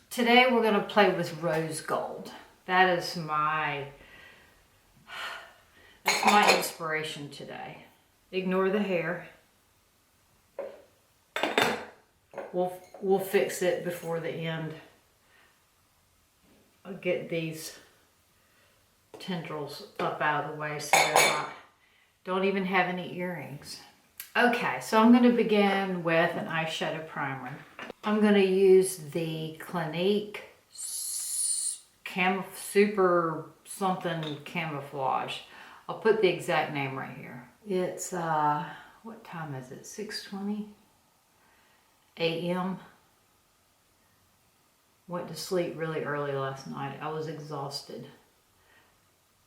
Today we're going to play with rose gold. That's my inspiration today. Ignore the hair. We'll fix it before the end. I'll get these tendrils up out of the way so don't even have any earrings. Okay, so I'm going to begin with an eyeshadow primer. I'm going to use the Clinique Super something camouflage. I'll put the exact name right here. It's, what time is it? 6:20 a.m. Went to sleep really early last night. I was exhausted.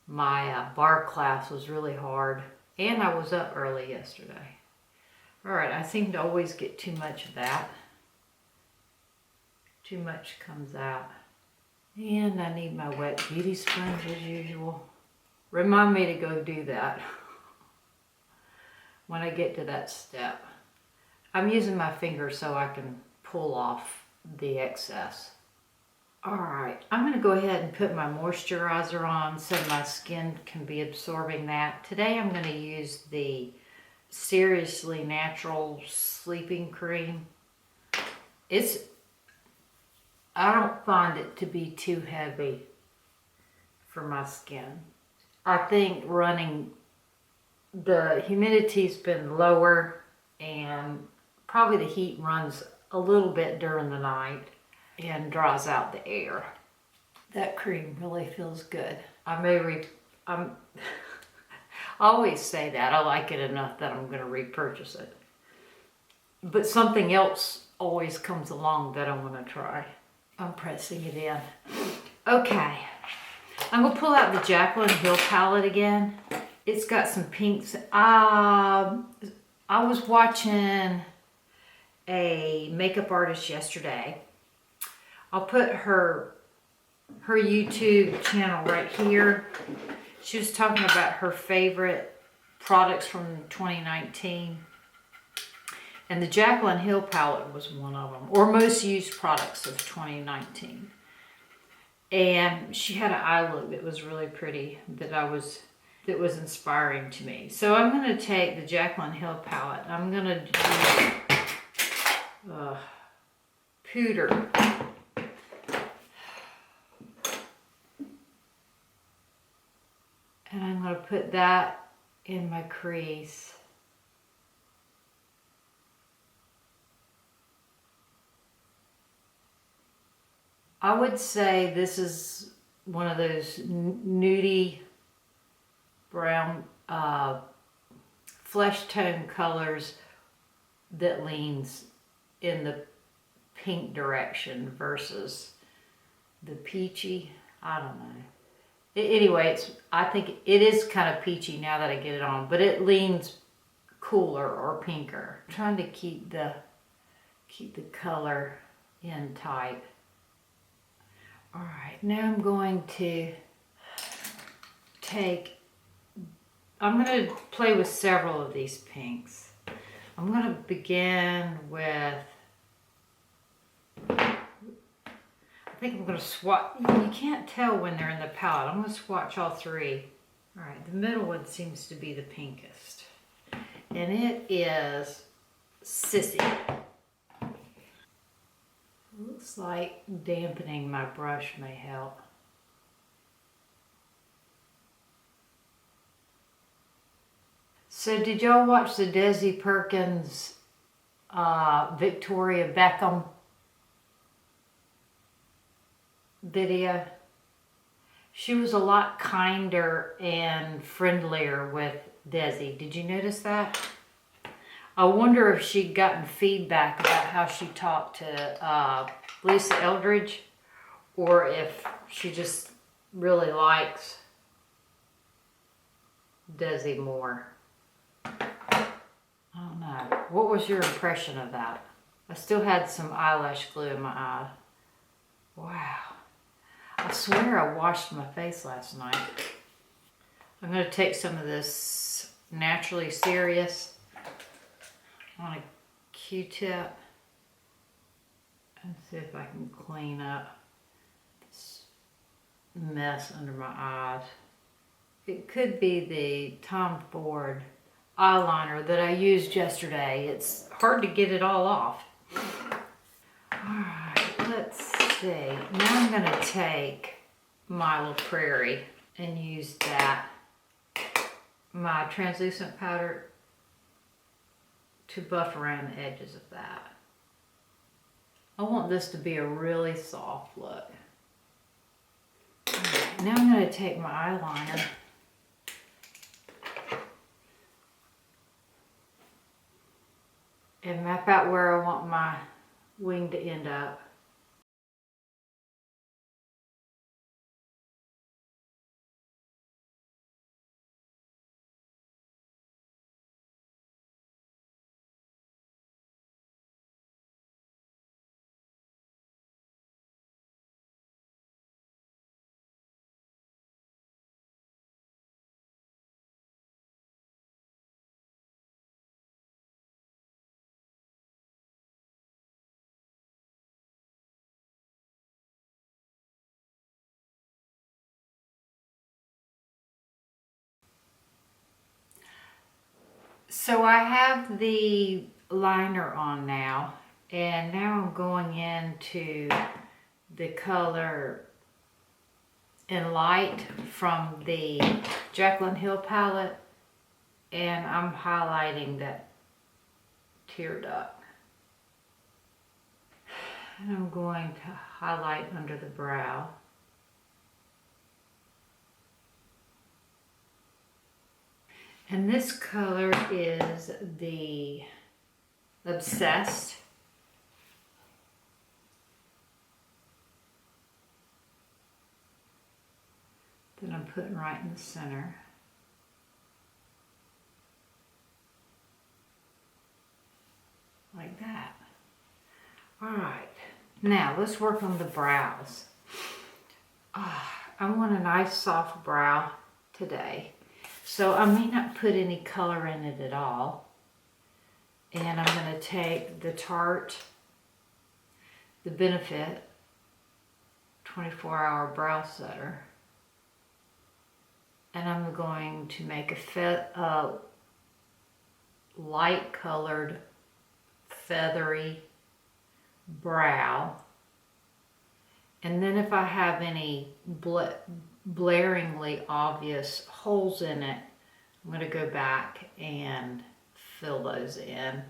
My bar class was really hard, and I was up early yesterday. All right, I seem to always get too much of that. Too much comes out. And I need my wet beauty sponge as usual. Remind me to go do that when I get to that step. I'm using my finger so I can pull off the excess. All right, I'm gonna go ahead and put my moisturizer on so my skin can be absorbing that. Today I'm gonna use the Seriously Natural Sleeping Cream. I don't find it to be too heavy for my skin. I think the humidity's been lower and probably the heat runs a little bit during the night and draws out the air. That cream really feels good. I always say that. I like it enough that I'm going to repurchase it. But something else always comes along that I want to try. I'm pressing it in. Okay. I'm going to pull out the Jaclyn Hill palette again. It's got some pinks. I was watching a makeup artist yesterday. I'll put her YouTube channel right here. She was talking about her favorite products from 2019. And the Jaclyn Hill palette was one of them, or most used products of 2019. And she had an eye look that was really pretty, that was inspiring to me. So I'm going to take the Jaclyn Hill palette. I'm going to do Puder. And I'm going to put that in my crease. I would say this is one of those nudie brown flesh tone colors that leans in the pink direction versus the peachy. I don't know. Anyway, I think it is kind of peachy now that I get it on, but it leans cooler or pinker. I'm trying to keep the color in tight. All right, now I'm going to play with several of these pinks. I'm going to begin with, I think I'm going to swatch. You can't tell when they're in the palette. I'm going to swatch all three. All right, the middle one seems to be the pinkest. And it is Sissy. Looks like dampening my brush may help. So did y'all watch the Desi Perkins Victoria Beckham video? She was a lot kinder and friendlier with Desi. Did you notice that? I wonder if she'd gotten feedback about how she talked to Lisa Eldridge, or if she just really likes Desi more. I don't know. What was your impression of that? I still had some eyelash glue in my eye. Wow. I swear I washed my face last night. I'm going to take some of this Naturally Serious on a Q-tip And see if I can clean up this mess under my eyes. It could be the Tom Ford eyeliner that I used yesterday. It's hard to get it all off. Alright, let's see. Now I'm going to take my little Prairie and use that, my translucent powder, to buff around the edges of that. I want this to be a really soft look. Alright, now I'm going to take my eyeliner and map out where I want my wing to end up. So I have the liner on now, and now I'm going into the color in Light from the Jaclyn Hill palette, and I'm highlighting that tear duct. And I'm going to highlight under the brow. And this color is the Obsessed. That I'm putting right in the center. Like that. Alright, now let's work on the brows. I want a nice soft brow today. So I may not put any color in it at all. And I'm going to take the Tarte, the Benefit 24-hour brow setter. And I'm going to make a light colored, feathery brow. And then if I have any blaringly obvious holes in it, I'm going to go back and fill those in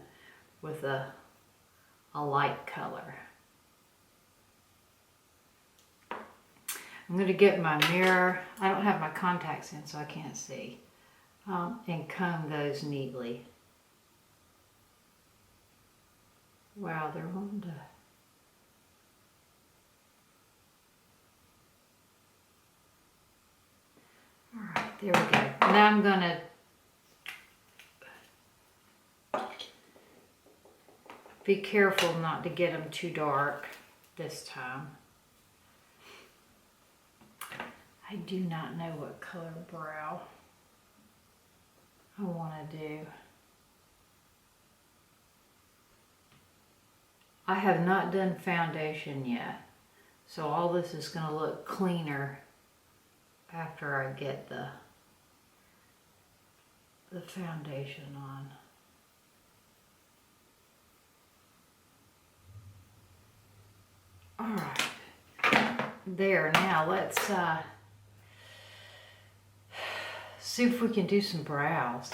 with a light color. I'm going to get my mirror. I don't have my contacts in, so I can't see. And comb those neatly. Wow, they're on to... Alright, there we go. Now I'm going to be careful not to get them too dark this time. I do not know what color brow I want to do. I have not done foundation yet, so all this is going to look cleaner after I get the foundation on. All right, there. Now let's see if we can do some brows.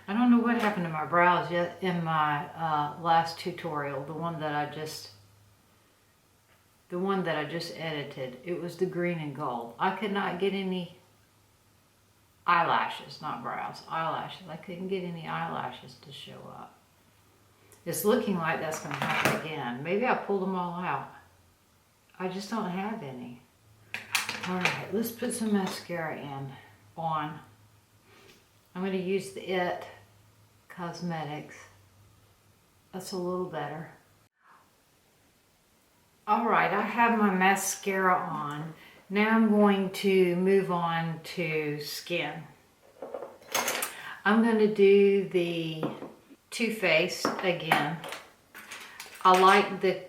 I don't know what happened to my brows yet in my last tutorial, the one that I just edited. It was the green and gold. I could not get any eyelashes, not brows, eyelashes. I couldn't get any eyelashes to show up. It's looking like that's going to happen again. Maybe I pulled them all out. I just don't have any. All right, let's put some mascara on. I'm going to use the It Cosmetics. That's a little better. All right, I have my mascara on. Now I'm going to move on to Skinn. I'm going to do the Too Faced again. I like the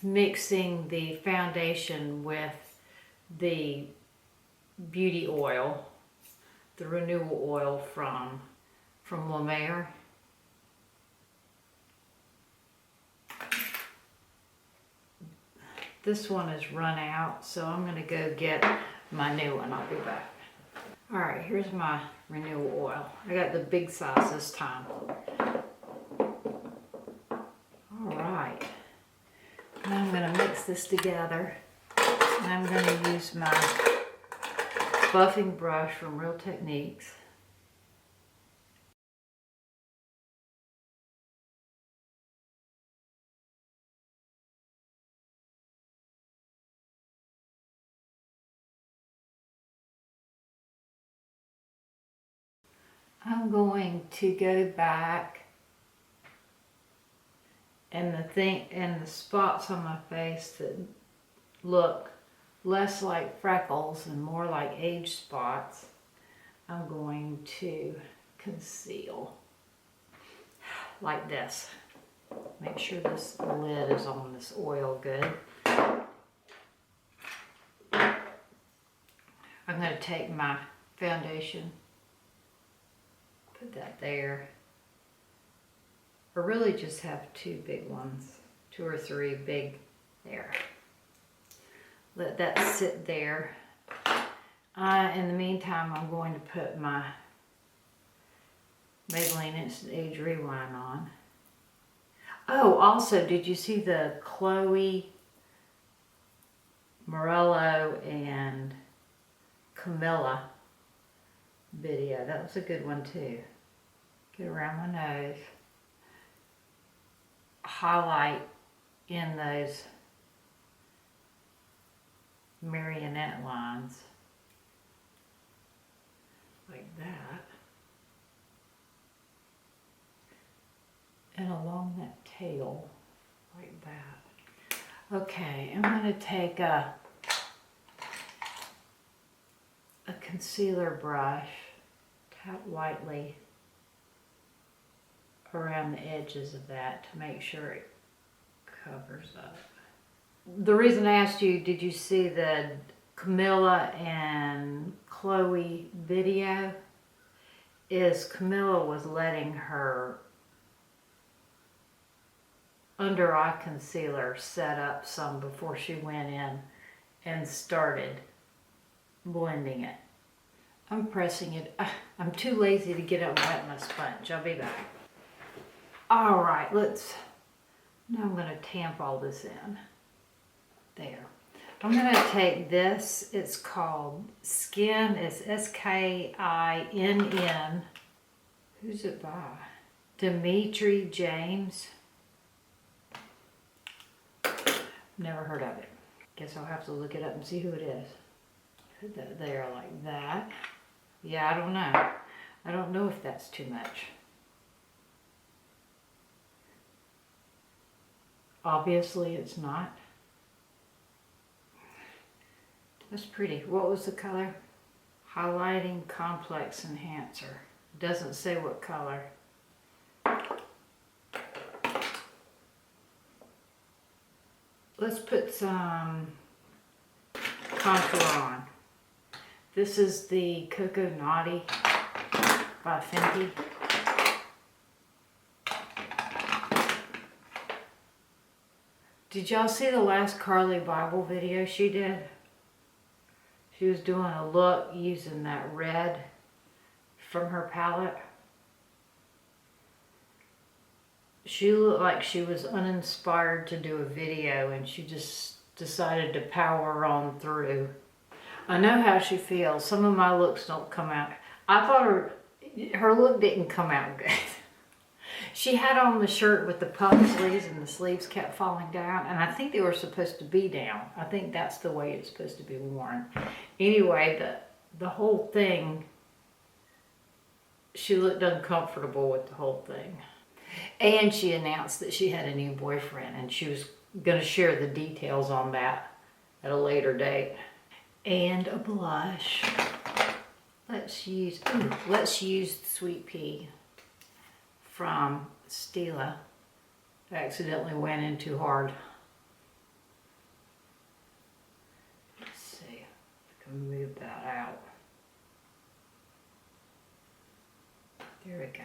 mixing the foundation with the beauty oil, the renewal oil from La Mer. This one is run out, so I'm gonna go get my new one. I'll be back. All right, here's my renewal oil. I got the big size this time. All right, now I'm gonna mix this together. And I'm gonna use my buffing brush from Real Techniques. I'm going to go back and the spots on my face that look less like freckles and more like age spots, I'm going to conceal like this. Make sure this lid is on this oil good. I'm going to take my foundation, put that there. I really just have two big ones, 2 or 3 big there. Let that sit there. In the meantime, I'm going to put my Maybelline Instant Age Rewind on. Oh, also, did you see the Chloe, Morello, and Camilla video? That was a good one too. Get around my nose. Highlight in those marionette lines like that, and along that tail like that. Okay, I'm going to take a concealer brush, tap lightly around the edges of that to make sure it covers up. The reason I asked you, did you see the Camilla and Chloe video? Is Camilla was letting her under eye concealer set up some before she went in and started blending it. I'm pressing it. I'm too lazy to get up and wet my sponge. I'll be back. All right, now I'm going to tamp all this in. There. I'm going to take this. It's called Skinn. It's S-K-I-N-N. Who's it by? Dimitri James. Never heard of it. Guess I'll have to look it up and see who it is. Put that there like that. Yeah, I don't know. I don't know if that's too much. Obviously it's not. That's pretty. What was the color? Highlighting Complex Enhancer. Doesn't say what color. Let's put some contour on. This is the Coco Naughty by Fenty. Did y'all see the last Carly Bible video she did? She was doing a look using that red from her palette. She looked like she was uninspired to do a video and she just decided to power on through. I know how she feels. Some of my looks don't come out. I thought her look didn't come out good. She had on the shirt with the puff sleeves and the sleeves kept falling down, and I think they were supposed to be down. I think that's the way it's supposed to be worn. Anyway, the whole thing, she looked uncomfortable with the whole thing. And she announced that she had a new boyfriend and she was going to share the details on that at a later date. And a blush. Let's use Sweet Pea from Stila. I accidentally went in too hard. There we go.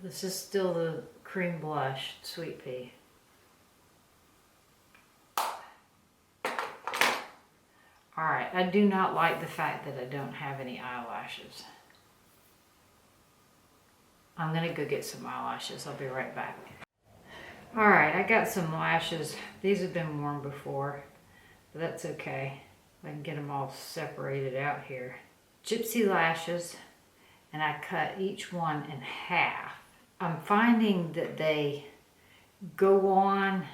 This is still the cream blush, Sweet Pea. Alright, I do not like the fact that I don't have any eyelashes. I'm gonna go get some eyelashes. I'll be right back. Alright, I got some lashes. These have been worn before, but that's okay. I can get them all separated out here. Gypsy Lashes, and I cut each one in half. I'm finding that they go on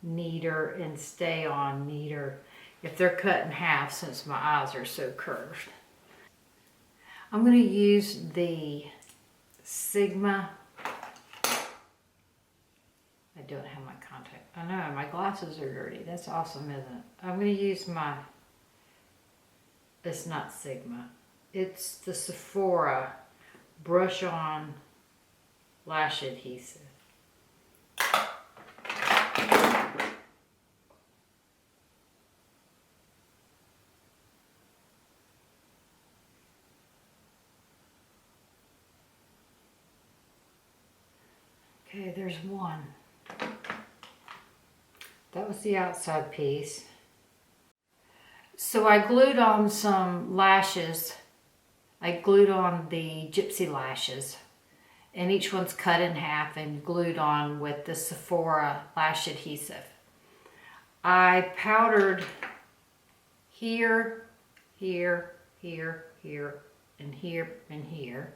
neater and stay on neater if they're cut in half, since my eyes are so curved. I'm going to use the Sigma. I don't have my contact. I know, my glasses are dirty. That's awesome, isn't it? I'm going to use my, it's not Sigma. It's the Sephora Brush On Lash Adhesive. Okay, there's one. That was the outside piece. So I glued on some lashes. I glued on the Gypsy Lashes, and each one's cut in half and glued on with the Sephora lash adhesive. I powdered here, here, here, here, and here, and here.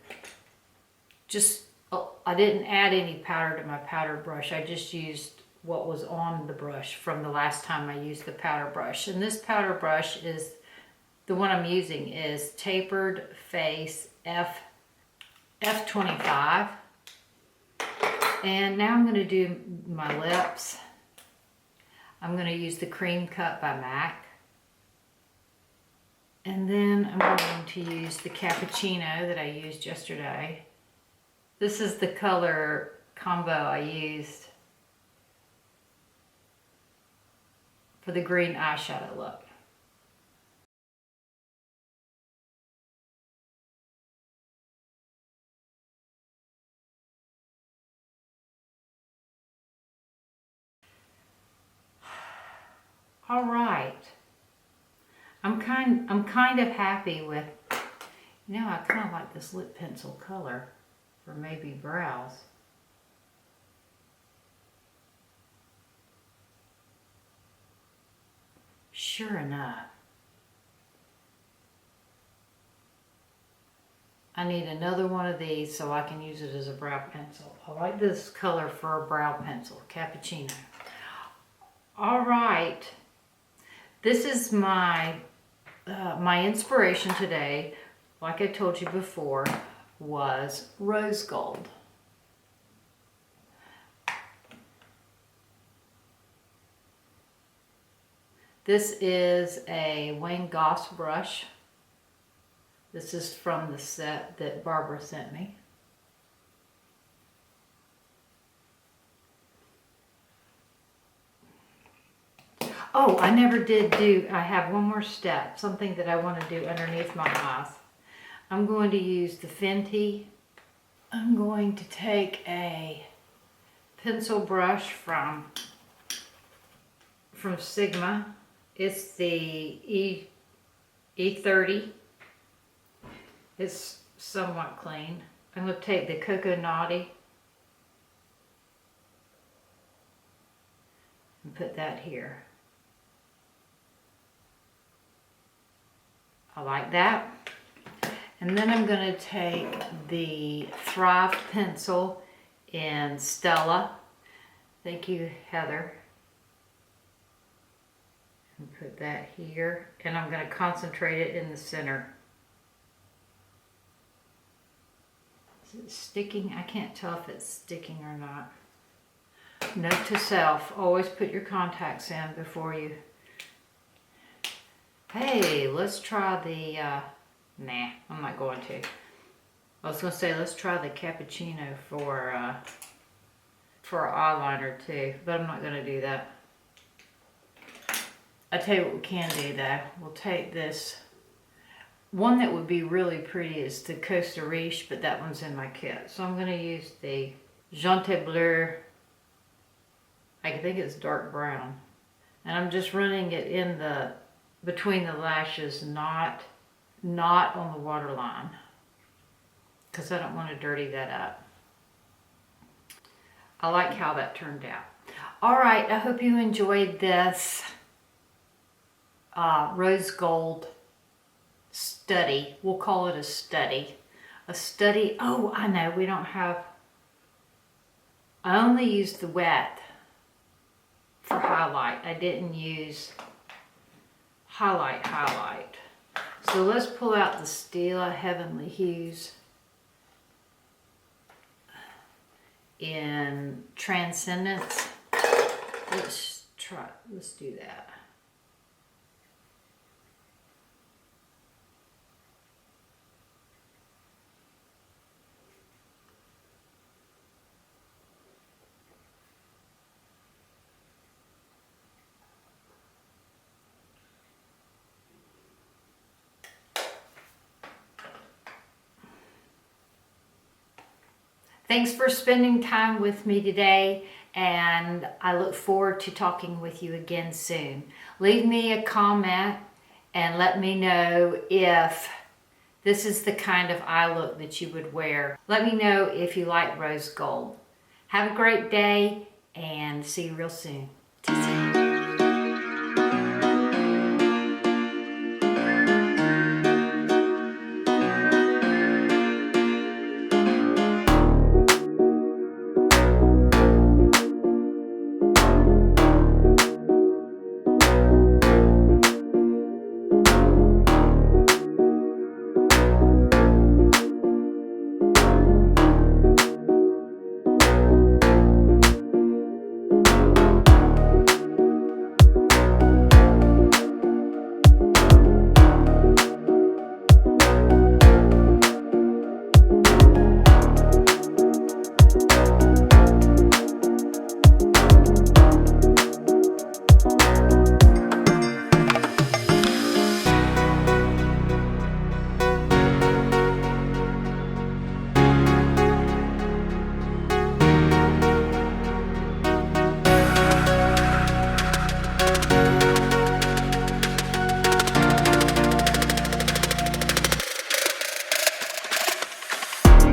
Just, I didn't add any powder to my powder brush. I just used what was on the brush from the last time I used the powder brush. And this powder brush is, the one I'm using is Tapered Face F25. And now I'm going to do my lips. I'm going to use the Creme Cup by MAC. And then I'm going to use the Cappuccino that I used yesterday. This is the color combo I used for the green eyeshadow look. All right, I'm kind of happy with, you know, I kind of like this lip pencil color for maybe brows. Sure enough, I need another one of these so I can use it as a brow pencil. I like this color for a brow pencil, Cappuccino. All right. This is my inspiration today, like I told you before, was rose gold. This is a Wayne Goss brush. This is from the set that Barbara sent me. Oh, I never did do, I have one more step, something that I want to do underneath my eyes. I'm going to use the Fenty. I'm going to take a pencil brush from Sigma. It's the E30. It's somewhat clean. I'm going to take the Coco Naughty and put that here. I like that. And then I'm going to take the Thrive pencil in Stila. Thank you, Heather. And put that here. And I'm going to concentrate it in the center. Is it sticking? I can't tell if it's sticking or not. Note to self, always put your contacts in before you. Hey, let's try the, nah, I'm not going to. I was going to say, let's try the Cappuccino for eyeliner too, but I'm not going to do that. I tell you what we can do though. We'll take this. One that would be really pretty is the Costa Riche, but that one's in my kit. So I'm going to use the Jante Bleu. I think it's dark brown. And I'm just running it in the, between the lashes, not on the waterline. Because I don't want to dirty that up. I like how that turned out. Alright, I hope you enjoyed this rose gold study. We'll call it a study. A study. Oh, I know, we don't have... I only used the wet for highlight. I didn't use highlight. So let's pull out the Stila Heavenly Hues in Transcendence. Let's do that. Thanks for spending time with me today, and I look forward to talking with you again soon. Leave me a comment and let me know if this is the kind of eye look that you would wear. Let me know if you like rose gold. Have a great day and see you real soon.